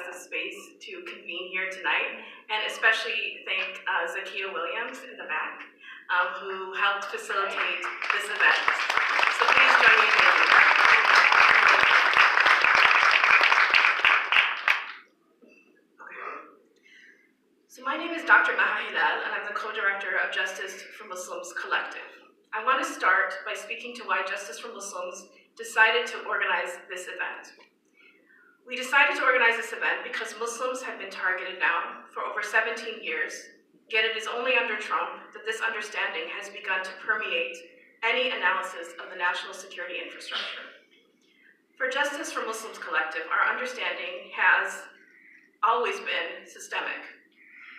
the space to convene here tonight, and especially thank Zakia Williams in the back, who helped facilitate this event. So please join me in thanking her. So my name is Dr. Maha Hilal, and I'm the co-director of Justice for Muslims Collective. I want to start by speaking to why Justice for Muslims decided to organize this event. We decided to organize this event because Muslims have been targeted now for over 17 years, yet it is only under Trump that this understanding has begun to permeate any analysis of the national security infrastructure. For Justice for Muslims Collective, our understanding has always been systemic.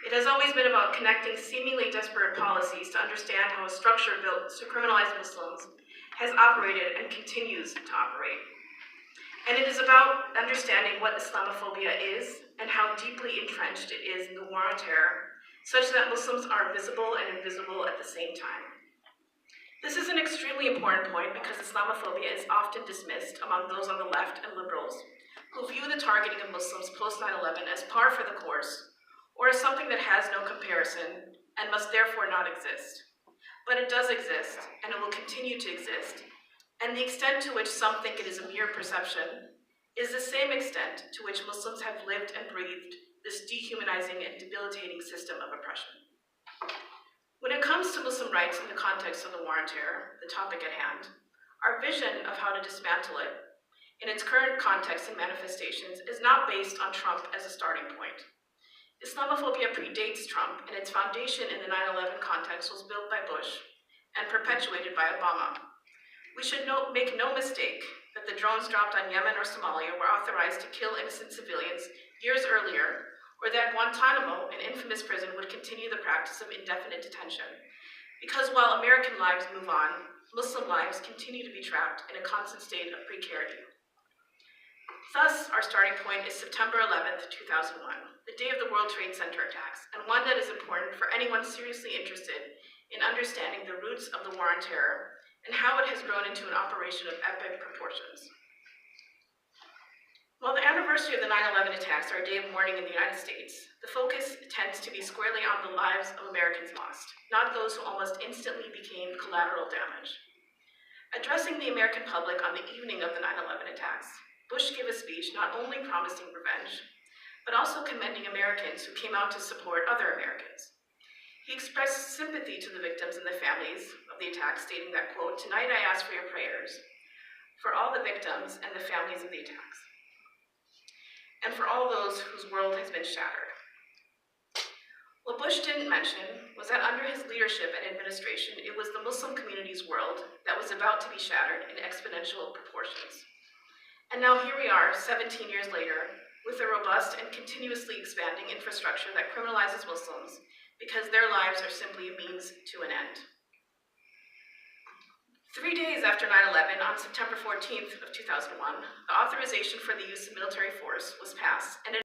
It has always been about connecting seemingly disparate policies to understand how a structure built to criminalize Muslims has operated and continues to operate. And it is about understanding what Islamophobia is and how deeply entrenched it is in the war on terror, such that Muslims are visible and invisible at the same time. This is an extremely important point because Islamophobia is often dismissed among those on the left and liberals who view the targeting of Muslims post 9/11 as par for the course, or as something that has no comparison and must therefore not exist. But it does exist, and it will continue to exist, and the extent to which some think it is a mere perception is the same extent to which Muslims have lived and breathed this dehumanizing and debilitating system of oppression. When it comes to Muslim rights in the context of the war on terror, the topic at hand, our vision of how to dismantle it in its current context and manifestations is not based on Trump as a starting point. Islamophobia predates Trump, and its foundation in the 9/11 context was built by Bush and perpetuated by Obama. We should make no mistake that the drones dropped on Yemen or Somalia were authorized to kill innocent civilians years earlier, or that Guantanamo, an infamous prison, would continue the practice of indefinite detention. Because while American lives move on, Muslim lives continue to be trapped in a constant state of precarity. Thus, our starting point is September 11th, 2001, the day of the World Trade Center attacks, and one that is important for anyone seriously interested in understanding the roots of the war on terror and how it has grown into an operation of epic proportions. While the anniversary of the 9/11 attacks are a day of mourning in the United States, the focus tends to be squarely on the lives of Americans lost, not those who almost instantly became collateral damage. Addressing the American public on the evening of the 9/11 attacks, Bush gave a speech not only promising revenge, but also commending Americans who came out to support other Americans. He expressed sympathy to the victims and the families of the attacks, stating that, quote, "Tonight I ask for your prayers for all the victims and the families of the attacks, and for all those whose world has been shattered." What Bush didn't mention was that under his leadership and administration, it was the Muslim community's world that was about to be shattered in exponential proportions. And now here we are, 17 years later, with a robust and continuously expanding infrastructure that criminalizes Muslims because their lives are simply a means to an end. 3 days after 9/11, on September 14th of 2001, the authorization for the use of military force was passed, and